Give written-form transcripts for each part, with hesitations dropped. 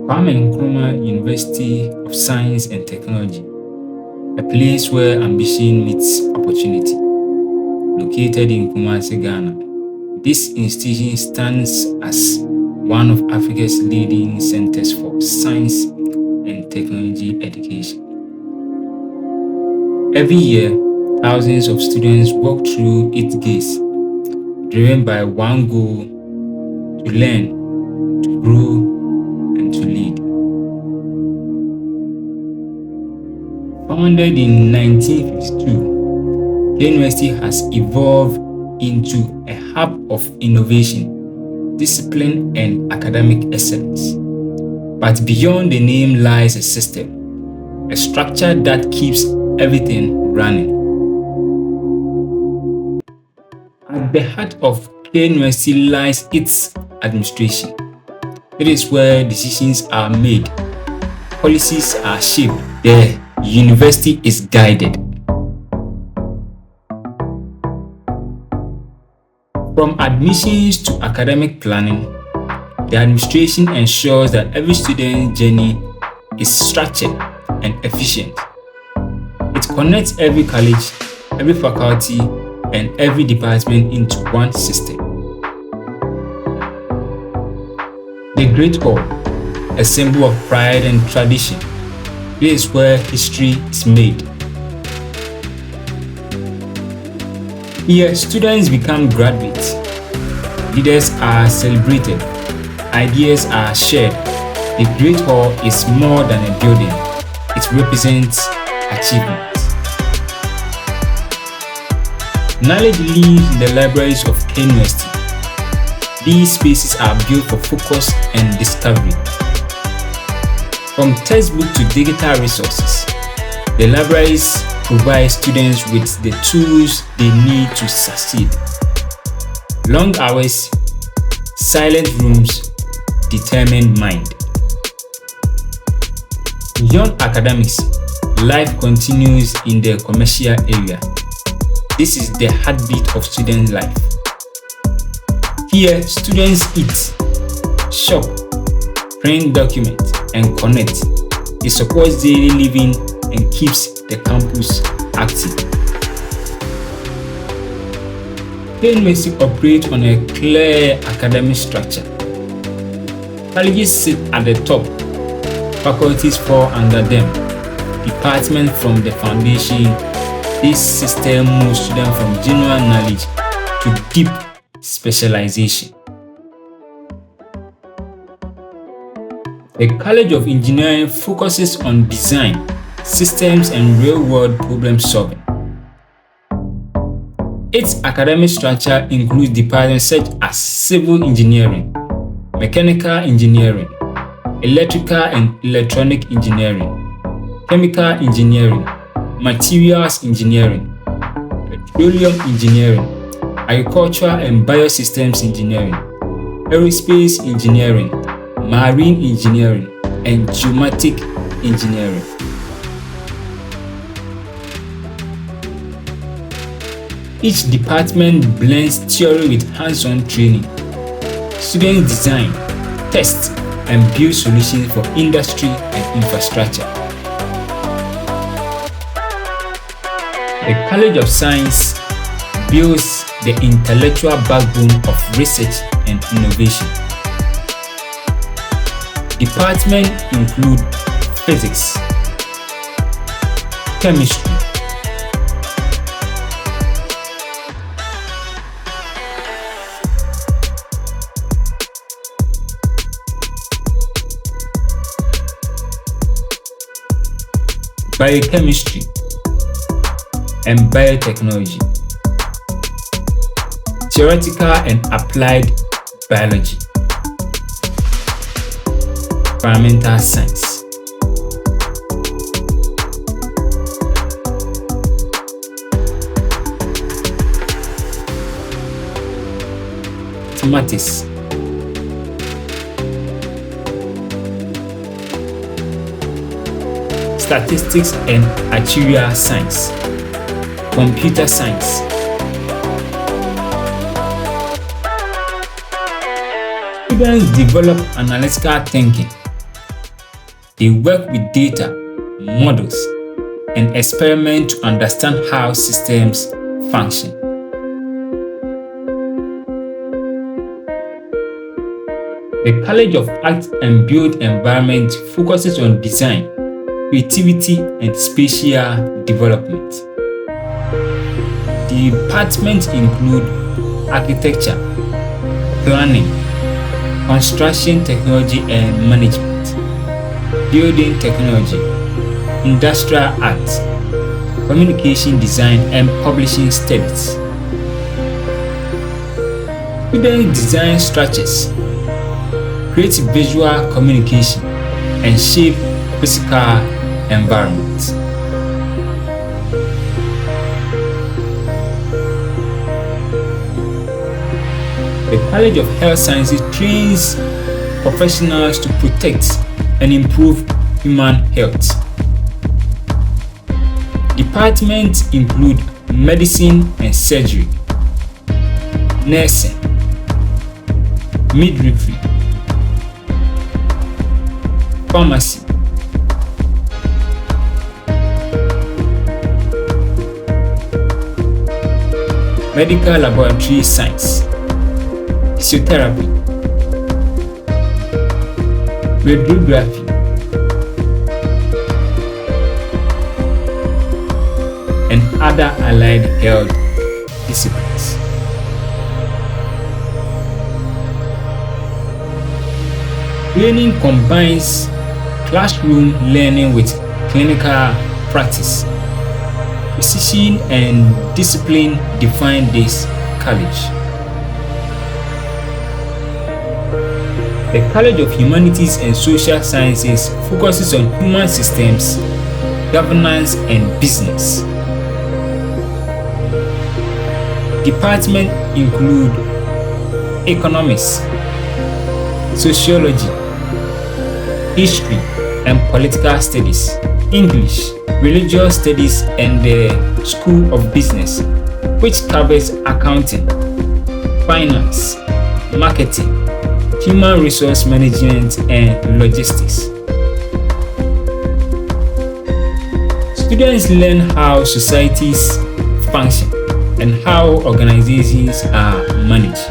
Kwame Nkrumah University of Science and Technology, a place where ambition meets opportunity. Located in Kumasi, Ghana, this institution stands as one of Africa's leading centers for science and technology education. Every year, thousands of students walk through its gates, driven by one goal: to learn, to grow, and to lead. Founded in 1952, KNUST has evolved into a hub of innovation, discipline, and academic excellence. But beyond the name lies a system, a structure that keeps everything running. At the heart of KNUST lies its administration. It is where decisions are made, policies are shaped, the university is guided. From admissions to academic planning, the administration ensures that every student's journey is structured and efficient. It connects every college, every faculty, and every department into one system. The Great Hall, a symbol of pride and tradition, this is where history is made. Here, students become graduates, leaders are celebrated, ideas are shared. The Great Hall is more than a building, it represents achievement. Knowledge lives in the libraries of KNUST. These spaces are built for focus and discovery. From textbook to digital resources, the libraries provide students with the tools they need to succeed. Long hours, silent rooms, determined mind. Beyond academics, life continues in the commercial area. This is the heartbeat of student life. Here, students eat, shop, print documents, and connect. It supports daily living and keeps the campus active. KNUST operates on a clear academic structure. Colleges sit at the top, faculties fall under them, departments from the foundation. This system moves students from general knowledge to deep specialization. The College of Engineering focuses on design, systems, and real-world problem solving. Its academic structure includes departments such as civil engineering, mechanical engineering, electrical and electronic engineering, chemical engineering, materials engineering, petroleum engineering, agricultural and biosystems engineering, aerospace engineering, marine engineering, and geomatic engineering. Each department blends theory with hands-on training. Students design, test, and build solutions for industry and infrastructure. The College of Science builds the intellectual backbone of research and innovation. Departments include physics, chemistry, biochemistry, and biotechnology, theoretical and applied biology, environmental science, mathematics, statistics and actuarial science, computer science. Students develop analytical thinking, They work with data, models, and experiment to understand how systems function. The College of Art and Built Environment focuses on design, creativity, and spatial development. The departments include architecture, planning, construction technology and management, building technology, industrial arts, communication design, and publishing studies. Students design structures, create visual communication, and shape physical environments. The College of Health Sciences trains professionals to protect and improve human health. Departments include medicine and surgery, nursing, midwifery, pharmacy, medical laboratory science, physiotherapy, radiography, and other allied health disciplines. Training combines classroom learning with clinical practice. Precision and discipline define this college. The College of Humanities and Social Sciences focuses on human systems, governance, and business. Departments include economics, sociology, history and political studies, English, religious studies, and the School of Business, which covers accounting, finance, marketing, human resource management, and logistics. Students learn how societies function and how organizations are managed.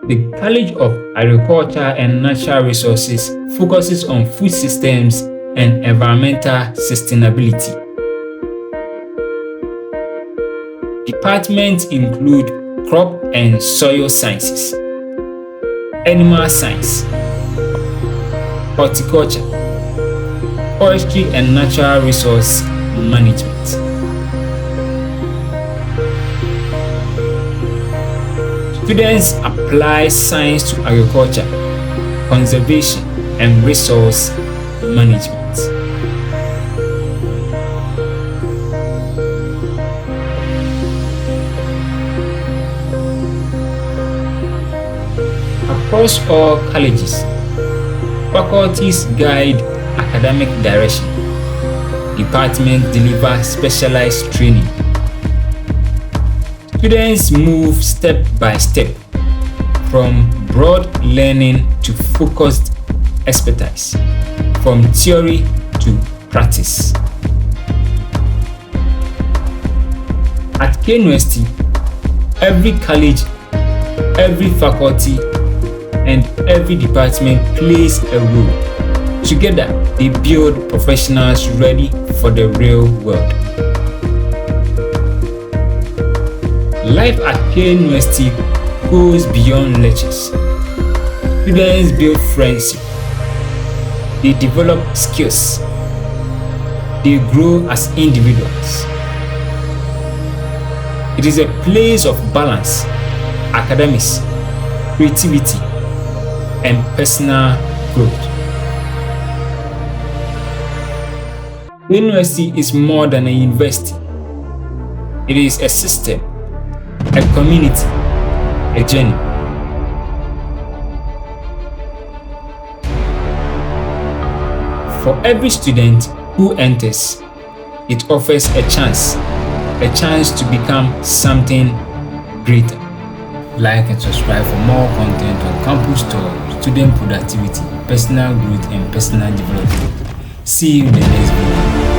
The College of Agriculture and Natural Resources focuses on food systems and environmental sustainability. Departments include crop and soil sciences, animal science, horticulture, forestry and natural resource management. Students apply science to agriculture, conservation, and resource management. Across all colleges, faculties guide academic direction. Departments deliver specialized training. Students move step by step from broad learning to focused expertise, from theory to practice. At KNUST, every college, every faculty, and every department plays a role. Together, they build professionals ready for the real world. Life at KNUST goes beyond lectures. Students build friendship. They develop skills. They grow as individuals. It is a place of balance, academics, creativity, and personal growth. KNUST is more than a university. It is a system, a community, a journey. For every student who enters, it offers a chance to become something greater. Like and subscribe for more content on campus tour, student productivity, personal growth, and personal development. See you in the next video.